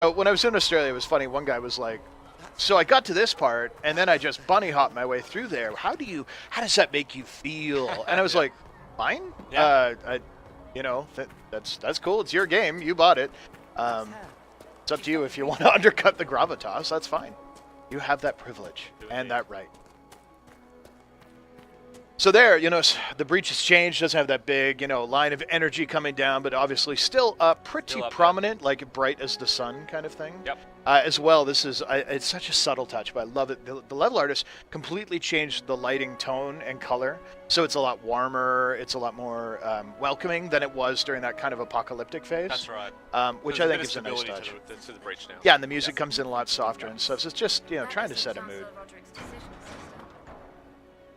When I was in Australia, it was funny. One guy was like, "So I got to this part, and then I just bunny hopped my way through there. How does that make you feel?" And I was like, "Fine. Yeah. That's cool. It's your game. You bought it. It's up to you if you want to undercut the gravitas. That's fine. You have that privilege and that right." So there, the breach has changed. Doesn't have that big, line of energy coming down, but obviously still pretty prominent, like bright as the sun kind of thing. Yep. As well, this is it's such a subtle touch, but I love it. The level artist completely changed the lighting tone and color, so it's a lot warmer. It's a lot more welcoming than it was during that kind of apocalyptic phase. That's right. Which I think is a nice touch. To the breach now. Yeah, and the music comes in a lot softer and stuff. So it's just trying to set a mood.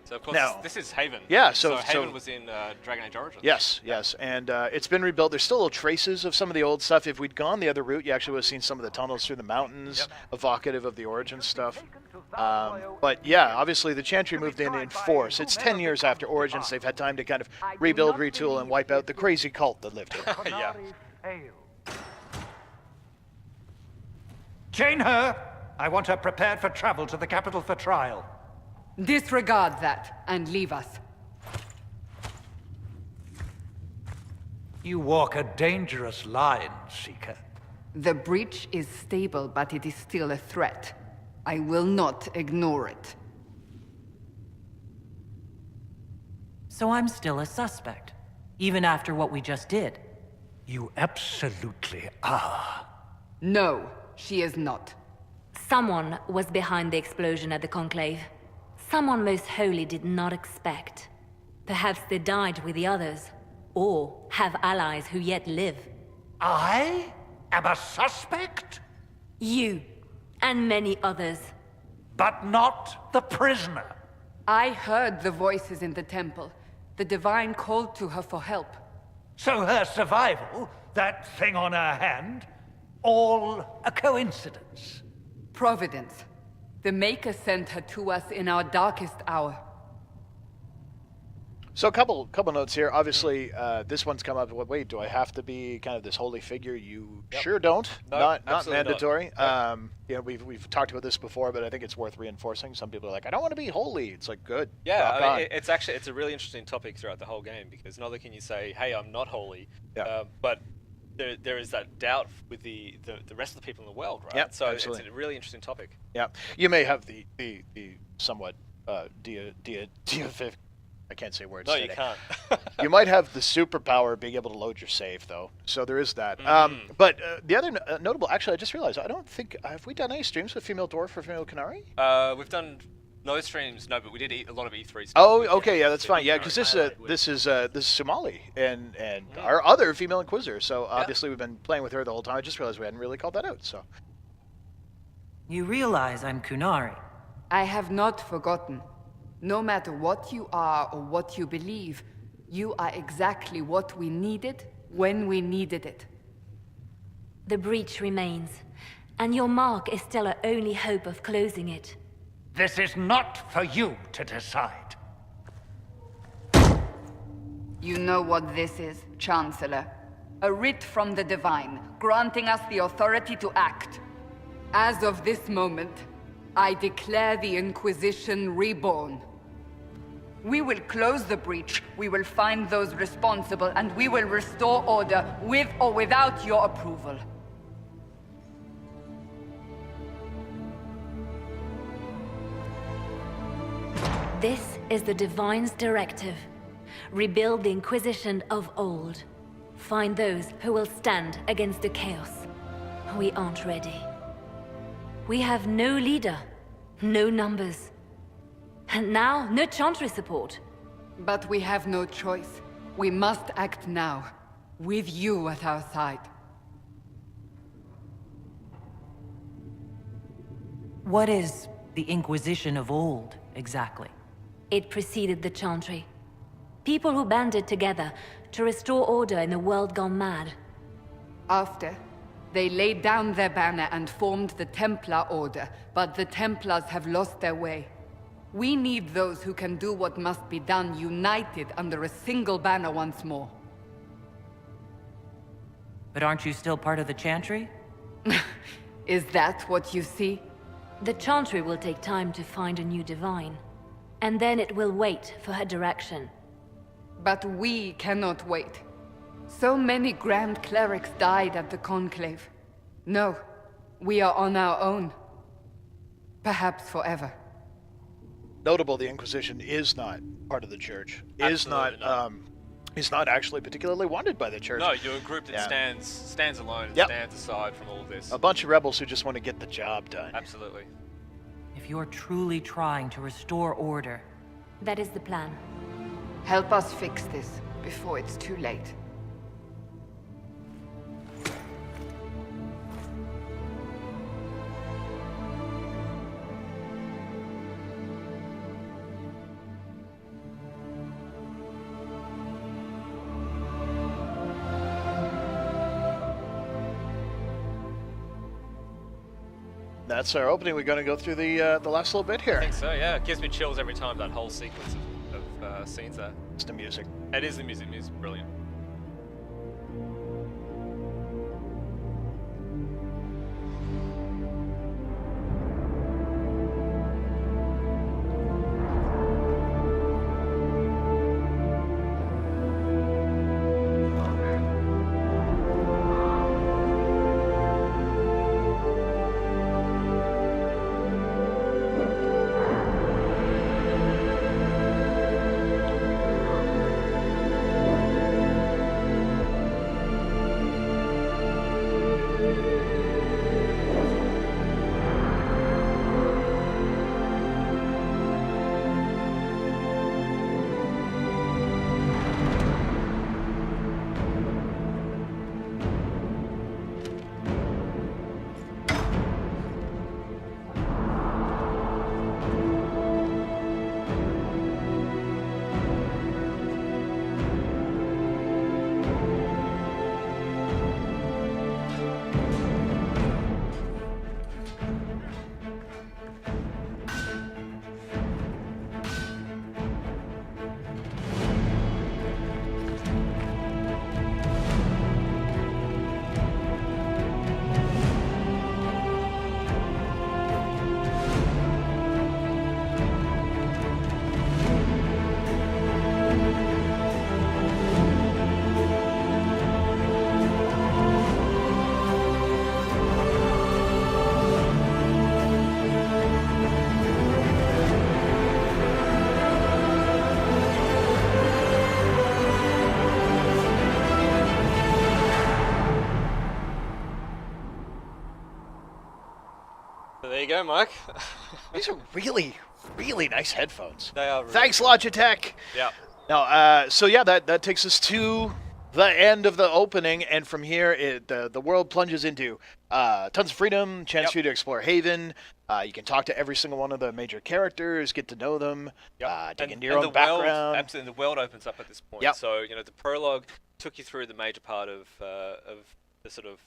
So of course, this is Haven. Yeah, so Haven was in Dragon Age Origins. Yes, and it's been rebuilt. There's still little traces of some of the old stuff. If we'd gone the other route, you actually would have seen some of the tunnels through the mountains, evocative of the Origins stuff. But yeah, obviously the Chantry moved in force. It's 10 years after Origins. They've had time to kind of rebuild, retool, and wipe out the crazy cult that lived here. Yeah. Chain her! I want her prepared for travel to the capital for trial. Disregard that and leave us. You walk a dangerous line, Seeker. The breach is stable, but it is still a threat. I will not ignore it. So I'm still a suspect, even after what we just did. You absolutely are. No, she is not. Someone was behind the explosion at the Conclave. Someone most holy did not expect. Perhaps they died with the others, or have allies who yet live. I am a suspect? You, and many others. But not the prisoner. I heard the voices in the temple. The Divine called to her for help. So her survival, that thing on her hand, all a coincidence? Providence. The Maker sent her to us in our darkest hour. So a couple notes here. Obviously, this one's come up. Wait, do I have to be kind of this holy figure? You sure don't. No, not mandatory. Not. We've talked about this before, but I think it's worth reinforcing. Some people are like, I don't want to be holy. It's like, good. Yeah, it's a really interesting topic throughout the whole game, because not only can you say, hey, I'm not holy, but there is that doubt with the rest of the people in the world, right? Yep, so absolutely. It's a really interesting topic. Yeah, you may have the somewhat deific. I can't say words. No, today. you can't. You might have the superpower of being able to load your save, though. So there is that. But the other notable, actually, I just realized I don't think have we done any streams with female dwarf or female Qunari? We've done no streams, no, but we did a lot of E3 stuff. Oh, okay, yeah, that's fine. Yeah, because this is Somali and our other female Inquisitor. So obviously we've been playing with her the whole time. I just realized we hadn't really called that out. So You realize I'm Qunari. I have not forgotten. No matter what you are or what you believe, you are exactly what we needed when we needed it. The breach remains, and your mark is still our only hope of closing it. This is not for you to decide. You know what this is, Chancellor. A writ from the Divine, granting us the authority to act. As of this moment, I declare the Inquisition reborn. We will close the breach, we will find those responsible, and we will restore order with or without your approval. This is the Divine's directive. Rebuild the Inquisition of old. Find those who will stand against the chaos. We aren't ready. We have no leader, no numbers. And now, no Chantry support. But we have no choice. We must act now, with you at our side. What is the Inquisition of old, exactly? It preceded the Chantry. People who banded together to restore order in a world gone mad. After, they laid down their banner and formed the Templar Order, but the Templars have lost their way. We need those who can do what must be done united under a single banner once more. But aren't you still part of the Chantry? Is that what you see? The Chantry will take time to find a new divine. And then it will wait for her direction. But we cannot wait. So many Grand Clerics died at the Conclave. No, we are on our own. Perhaps forever. Notable, the Inquisition is not part of the Church. Absolutely not. Is not actually particularly wanted by the Church. No, you're a group that Yeah. stands alone, and Yep. stands aside from all of this. A bunch of rebels who just want to get the job done. Absolutely. If you're truly trying to restore order, That is the plan. Help us fix this before it's too late. That's our opening. We're going to go through the last little bit I here. think so, yeah. It gives me chills every time, that whole sequence of scenes there. It's the music. It is the music. Music's brilliant. So there you go, Mike. These are really, really nice headphones. They are really Thanks, Logitech. Yeah. Now, so yeah, that takes us to the end of the opening, and from here, the world plunges into tons of freedom, chance for you to explore Haven. You can talk to every single one of the major characters, get to know them, dig into your own background. Absolutely, the world opens up at this point. Yep. So the prologue took you through the major part of the sort of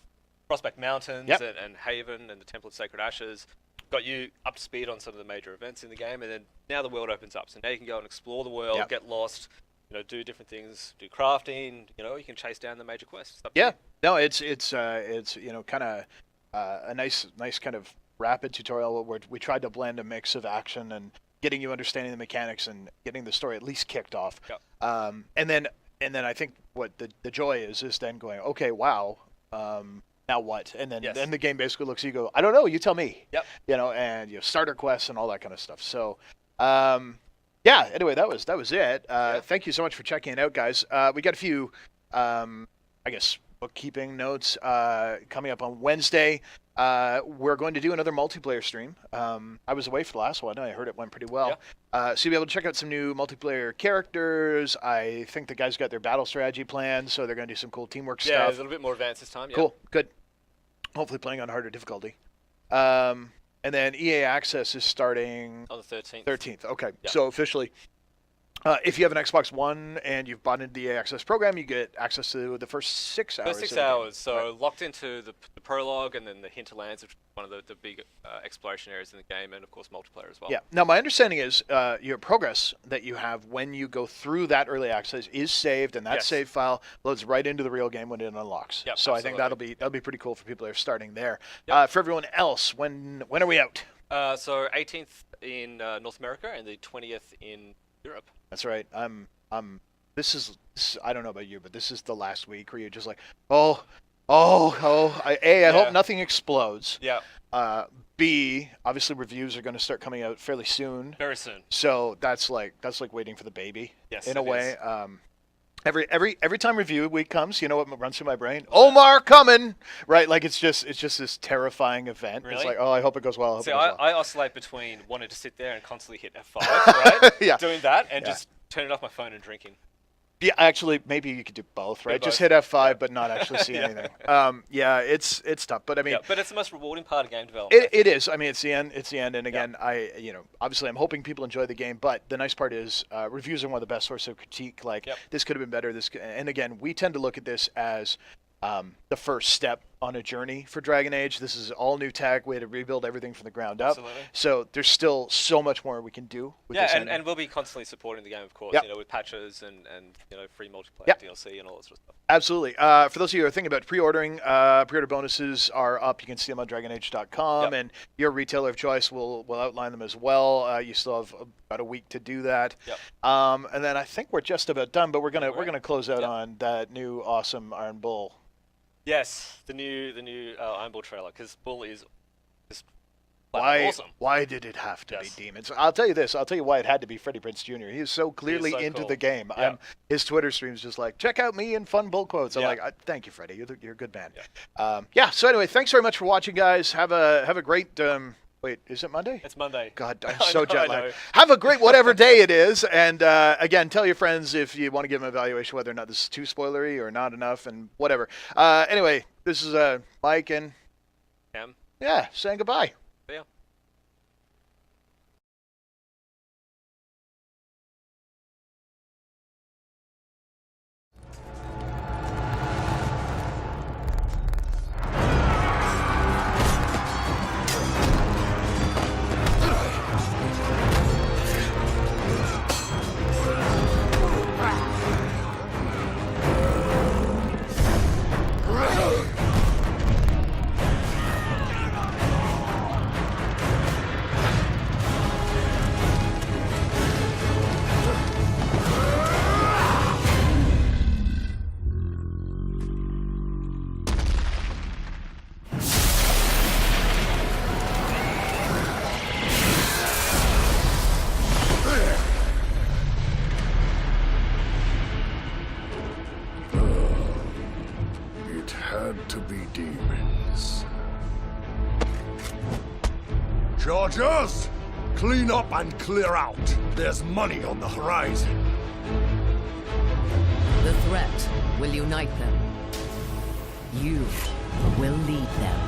Prospect Mountains and Haven and the Temple of Sacred Ashes. Got you up to speed on some of the major events in the game, and then now the world opens up. So now you can go and explore the world, get lost, do different things, do crafting. You can chase down the major quests. Yeah, no, it's kind of a nice kind of rapid tutorial where we tried to blend a mix of action and getting you understanding the mechanics and getting the story at least kicked off. Yep. And then I think what the joy is then going, okay, wow. Now what? And then the game basically looks at you, go, I don't know, you tell me. Yep. And starter quests and all that kind of stuff. So, anyway, that was it. Thank you so much for checking it out, guys. We got a few, bookkeeping notes coming up on Wednesday. We're going to do another multiplayer stream. I was away for the last one. I heard it went pretty well. So you'll be able to check out some new multiplayer characters. I think the guys got their battle strategy planned, so they're going to do some cool teamwork stuff. Yeah, it's a little bit more advanced this time. Cool, good. Hopefully playing on harder difficulty. And then EA Access is starting On the 13th. 13th. Okay, Yeah. so officially If you have an Xbox One and you've bought into the EA Access program, you get access to the first 6 hours. First 6 hours, so locked into the prologue and then the hinterlands, which is one of the big exploration areas in the game, and of course multiplayer as well. Yeah. Now, my understanding is your progress that you have when you go through that early access is saved, and that save file loads right into the real game when it unlocks. Yep, so absolutely. I think that'll be pretty cool for people that are starting there. Yep. For everyone else, when are we out? So 18th in North America and the 20th in Europe. That's right. This is I don't know about you, but this is the last week where you're just like, I hope nothing explodes. Yeah. B, obviously reviews are going to start coming out fairly soon. Very soon. So that's like waiting for the baby. Yes, in a it way. is. Every time review week comes, you know what runs through my brain? Omar coming, right? Like it's just this terrifying event. Really? It's like, I hope it goes well. See, I oscillate between wanting to sit there and constantly hit F5, right? Yeah. Doing that and just turning off my phone and drinking. Yeah, actually, maybe you could do both, right? Do Just both. hit F5, but not actually see anything. Yeah, it's tough, but I mean, But it's the most rewarding part of game development. it is. I mean, it's the end. And again, obviously, I'm hoping people enjoy the game. But the nice part is, reviews are one of the best sources of critique. Like this could have been better. And again, we tend to look at this as the first step on a journey for Dragon Age. This is all new tech. We had to rebuild everything from the ground up. Absolutely. So there's still so much more we can do with this engine. and we'll be constantly supporting the game, of course. Yep. With patches and free multiplayer Yep. DLC and all that sort of stuff. Absolutely. For those of you who are thinking about pre-ordering, pre-order bonuses are up. You can see them on DragonAge.com, and your retailer of choice will outline them as well. You still have about a week to do that. Yep. And then I think we're just about done, but we're gonna close out on that new awesome Iron Bull. Yes, the new Iron Bull trailer, because Bull is just awesome. Why did it have to Yes. be demons? I'll tell you this. I'll tell you why it had to be Freddie Prinze Jr. He is so clearly so into cool. the game. Yeah. His Twitter stream's just like, check out me and fun bull quotes. I'm Yeah. like, thank you, Freddie. You're a good man. Yeah. So anyway, thanks very much for watching, guys. Have a great. Wait, is it Monday? It's Monday. God, I'm I so know, jet I lagged. know. Have a great whatever day it is. And again, tell your friends if you want to give them an evaluation whether or not this is too spoilery or not enough and whatever. Anyway, this is Mike and Cam. saying goodbye. See ya. It had to be demons. Chargers! Clean up and clear out. There's money on the horizon. The threat will unite them. You will lead them.